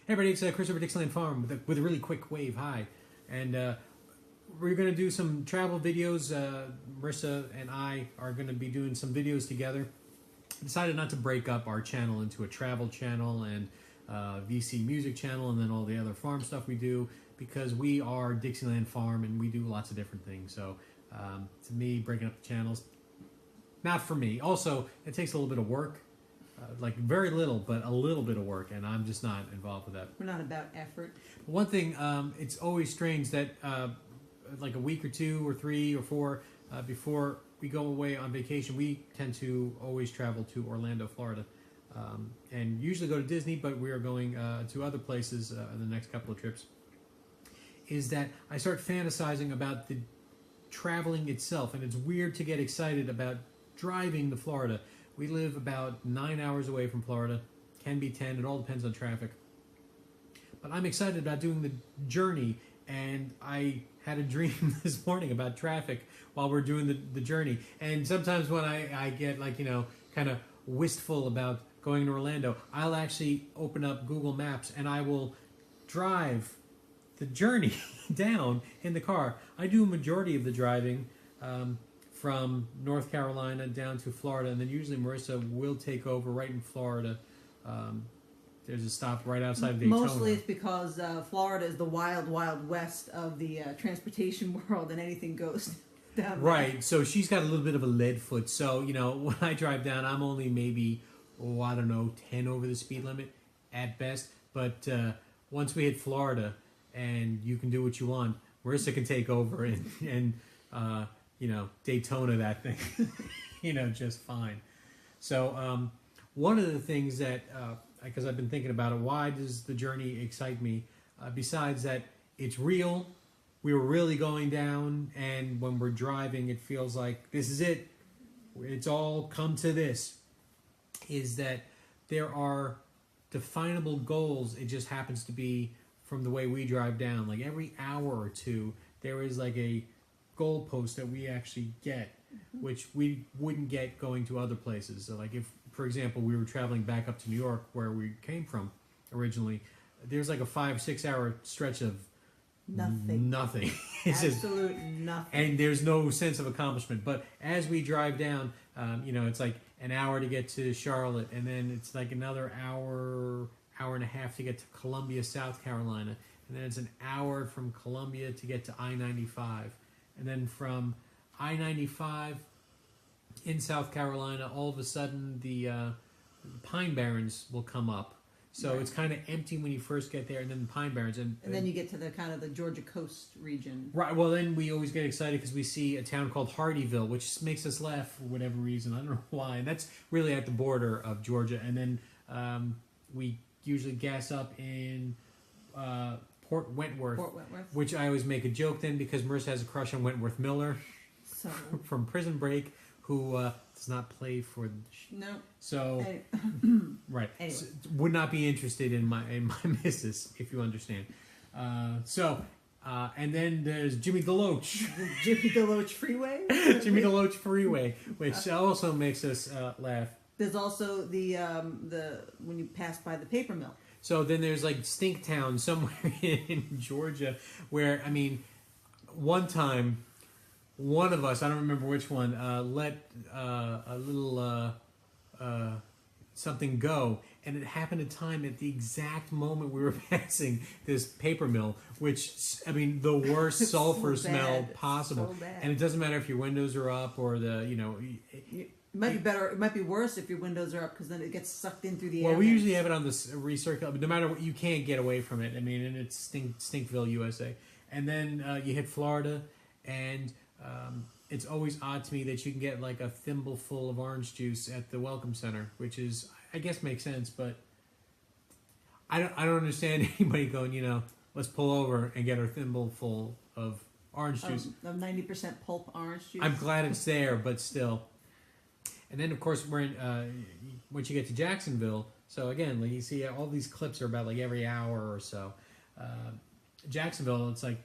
Hey everybody, it's Chris over Dixieland Farm with a really quick wave. Hi. And we're going to do some travel videos. Marissa and I are going to be doing some videos together. Decided not to break up our channel into a travel channel and VC music channel and then all the other farm stuff we do, because we are Dixieland Farm and we do lots of different things. So to me, breaking up the channels, not for me. Also, it takes a little bit of work. Like very little, but a little bit of work, and I'm just not involved with that. We're not about effort. One thing, it's always strange that like a week or 2 or 3 or 4 before we go away on vacation, we tend to always travel to Orlando, Florida, and usually go to Disney, but we are going to other places in the next couple of trips. Is that I start fantasizing about the traveling itself, and it's weird to get excited about driving to Florida. We live about 9 hours away from Florida. Can be 10. It all depends on traffic. But I'm excited about doing the journey, and I had a dream this morning about traffic while we're doing the journey. And sometimes when I get like, kind of wistful about going to Orlando, I'll actually open up Google Maps and I will drive the journey down in the car. I do a majority of the driving from North Carolina down to Florida, and then usually Marissa will take over right in Florida. There's a stop right outside of Daytona. Mostly it's because Florida is the wild, wild west of the transportation world, and anything goes down Right, there. so she's got a little bit of a lead foot. So, when I drive down, I'm only maybe, 10 over the speed limit at best. But once we hit Florida and you can do what you want, Marissa can take over and Daytona that thing, just fine. So one of the things that, because I've been thinking about it, why does the journey excite me? Besides that, it's real. We were really going down, and when we're driving, it feels like this is it. It's all come to this. Is that there are definable goals. It just happens to be from the way we drive down. Like every hour or two, there is like a goalpost that we actually get, which we wouldn't get going to other places. So like if, for example, we were traveling back up to New York where we came from originally, there's like a 5-6 hour stretch of nothing. It's Absolute just, nothing. and there's no sense of accomplishment. But as we drive down, it's like an hour to get to Charlotte, and then it's like another hour and a half to get to Columbia, South Carolina, and then it's an hour from Columbia to get to I-95. And then from I-95 in South Carolina, all of a sudden the Pine Barrens will come up. So Right. it's kind of empty when you first get there, and then the Pine Barrens. And then you get to the kind of the Georgia coast region. Right, well then we always get excited because we see a town called Hardeeville, which makes us laugh for whatever reason. I don't know why. And that's really at the border of Georgia. And then we usually gas up in Port Wentworth, which I always make a joke then because Marissa has a crush on Wentworth Miller So from Prison Break, who does not play for. no. So right, Anyway. So, would not be interested in my missus, if you understand. And then there's Jimmy DeLoach, The Jimmy DeLoach Freeway. Jimmy DeLoach Freeway, which also makes us laugh. There's also the when you pass by the paper mill. So then there's like Stinktown somewhere in Georgia where, one time, one of us, I don't remember which one, let a little something go. And it happened in time at the exact moment we were passing this paper mill, which, the worst sulfur So smell bad. possible. So bad. And it doesn't matter if your windows are up or It might be better. It might be worse if your windows are up because then it gets sucked in through the air. Well, we usually have it on this recircle, but no matter what, you can't get away from it. And it's Stinkville, USA. And then you hit Florida, and it's always odd to me that you can get like a thimble full of orange juice at the Welcome Center, which is, I guess, makes sense, but I don't understand anybody going, let's pull over and get our thimble full of orange juice. Of 90% pulp orange juice. I'm glad it's there, but still. And then, of course, we're in, once you get to Jacksonville, so again, like you see all these clips are about like every hour or so. Jacksonville, it's like,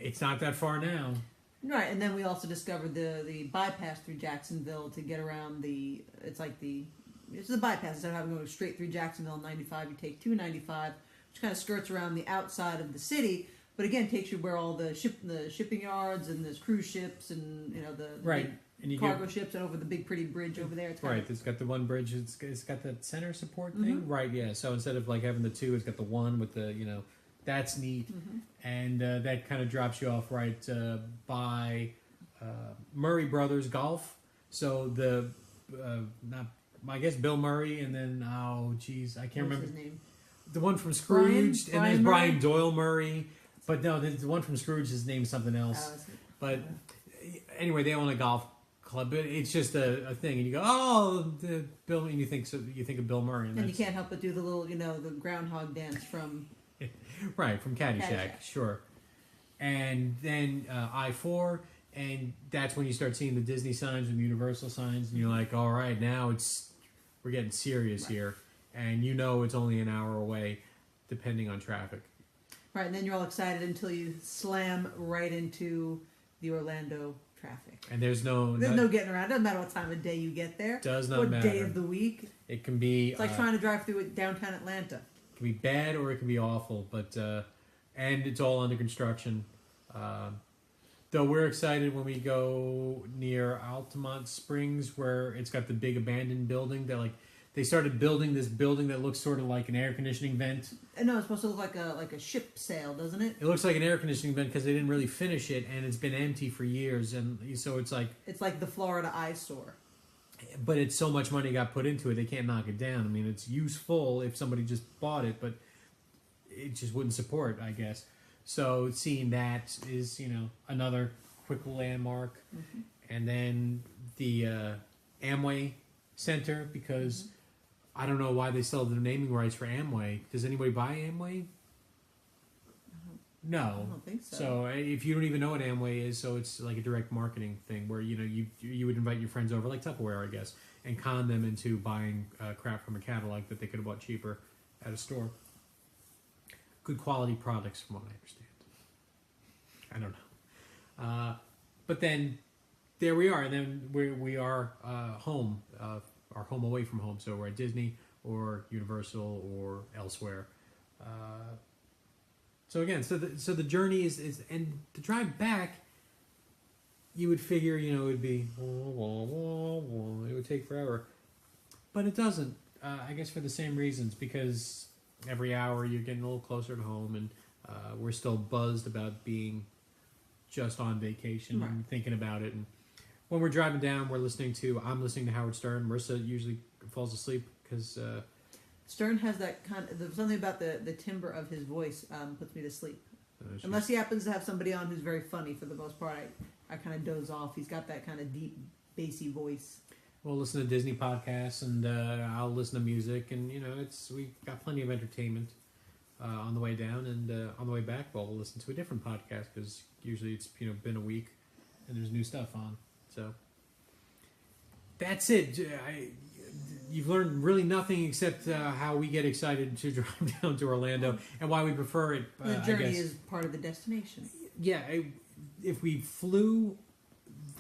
it's not that far now. Right, and then we also discovered the bypass through Jacksonville to get around it's like the it's a bypass. Instead of having to go straight through Jacksonville on 95, you take 295, which kind of skirts around the outside of the city. But again, takes you where all the shipping yards and there's cruise ships and the Right. big And you cargo ships and over the big pretty bridge over there. It's kind Right, it's got the one bridge. It's got that center support Mm-hmm. thing. Right, yeah. So instead of like having the two, it's got the one with the that's neat, Mm-hmm. and that kind of drops you off right by Murray Brothers Golf. So the not I guess Bill Murray, and then I can't What's remember his name? the one from Scrooge, and there's Brian Brian Murray? Doyle Murray. But no, the one from Scrooge is named something else. Oh, is it? But anyway, they own a golf club, but it's just a thing, and you go, oh, Bill, and you think of Bill Murray, And you can't help but do the little, the groundhog dance from. right from Caddyshack, Caddyshack. sure. And then I-4, and that's when you start seeing the Disney signs and the Universal signs, and you're like, all right, now we're getting serious here, and it's only an hour away, depending on traffic. Right, and then you're all excited until you slam right into the Orlando traffic. And there's no getting around. It doesn't matter what time of day you get there. Does not what matter. day of the week. It can be. It's like trying to drive through downtown Atlanta. It can be bad or it can be awful, but and it's all under construction. Though we're excited when we go near Altamont Springs, where it's got the big abandoned building that they started building this building that looks sort of like an air conditioning vent. No, it's supposed to look like a ship sail, doesn't it? It looks like an air conditioning vent because they didn't really finish it, and it's been empty for years, and so it's like. It's like the Florida eyesore. But it's so much money got put into it, they can't knock it down. I mean, it's useful if somebody just bought it, but it just wouldn't support, I guess. So seeing that is, another quick landmark. Mm-hmm. And then the Amway Center, because I don't know why they still have the naming rights for Amway. Does anybody buy Amway? No. I don't think so. So if you don't even know what Amway is, so it's like a direct marketing thing where you would invite your friends over, like Tupperware, I guess, and con them into buying crap from a catalog that they could have bought cheaper at a store. Good quality products, from what I understand. I don't know, but then there we are, and then we are home, our home away from home. So we're at Disney or Universal or elsewhere. So again, so the journey is and the drive back, you would figure, it would be it would take forever, but it doesn't. I guess for the same reasons, because every hour you're getting a little closer to home, and we're still buzzed about being just on vacation and thinking about it. And when we're driving down, I'm listening to Howard Stern. Marissa usually falls asleep because. Stern has that there's something about the timbre of his voice puts me to sleep. Unless he happens to have somebody on who's very funny. For the most part, I kind of doze off. He's got that kind of deep, bassy voice. We'll listen to Disney podcasts, and I'll listen to music, and we've got plenty of entertainment on the way down, and on the way back, we'll listen to a different podcast because usually it's been a week, and there's new stuff on. So that's it. You've learned really nothing except how we get excited to drive down to Orlando and why we prefer it. The journey is part of the destination. Yeah, if we flew,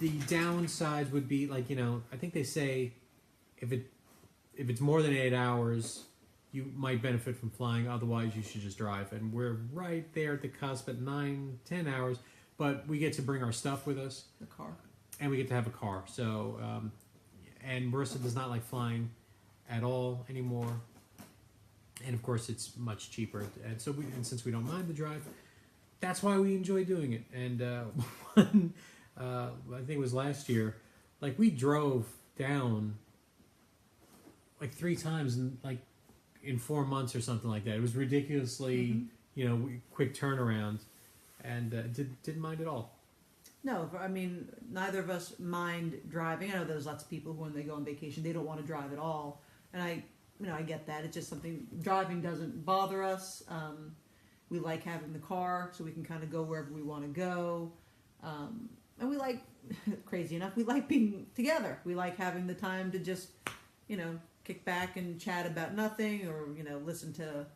the downsides would be I think they say if it's more than 8 hours, you might benefit from flying. Otherwise, you should just drive. And we're right there at the cusp at 9-10 hours, but we get to bring our stuff with us. The car. And we get to have a car. So, and Marissa does not like flying at all anymore. And of course, it's much cheaper. And so, since we don't mind the drive, that's why we enjoy doing it. And I think it was last year, we drove down 3 times in 4 months or something like that. It was ridiculously, quick turnaround, and didn't mind at all. No, I mean, neither of us mind driving. I know there's lots of people who, when they go on vacation, they don't want to drive at all, and I get that. It's just something, driving doesn't bother us. We like having the car, so we can kind of go wherever we want to go, and we like, crazy enough, we like being together. We like having the time to just, kick back and chat about nothing, or listen to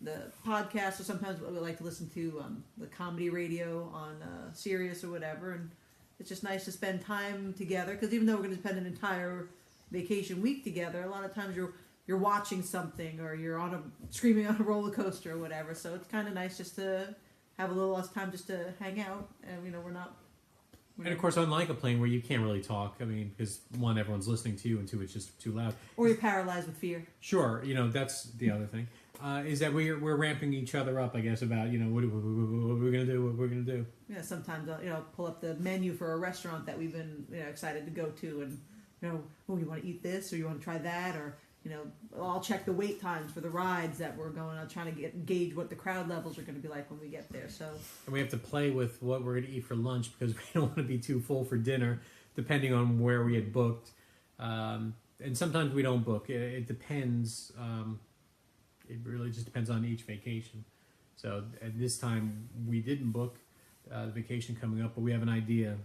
the podcast, or sometimes we like to listen to the comedy radio on Sirius or whatever, and it's just nice to spend time together, because even though we're going to spend an entire vacation week together, a lot of times you're watching something or you're screaming on a roller coaster or whatever. So it's kind of nice just to have a little less time just to hang out, and we're not. And of course, unlike a plane where you can't really talk, I mean, because one, everyone's listening to you, and two, it's just too loud. Or you're paralyzed with fear. Sure, that's the other thing. Is that we're ramping each other up, I guess, about what we're gonna do, what we're gonna do. Yeah, sometimes I'll pull up the menu for a restaurant that we've been excited to go to, and oh, you want to eat this or you want to try that, or I'll check the wait times for the rides that we're going on, trying to gauge what the crowd levels are going to be like when we get there. So and we have to play with what we're going to eat for lunch because we don't want to be too full for dinner, depending on where we had booked. And sometimes we don't book. It depends. It really just depends on each vacation. So at this time, we didn't book the vacation coming up, but we have an idea,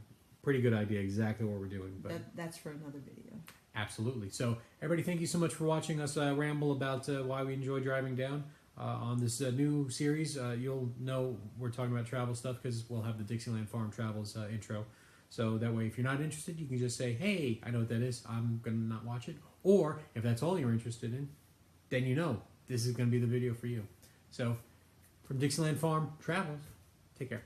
pretty good idea, exactly what we're doing. But that's for another video. Absolutely. So, everybody, thank you so much for watching us ramble about why we enjoy driving down on this new series. You'll know we're talking about travel stuff because we'll have the Dixieland Farm Travels intro. So that way, if you're not interested, you can just say, hey, I know what that is. I'm going to not watch it. Or, if that's all you're interested in, then this is going to be the video for you. So, from Dixieland Farm Travels, take care.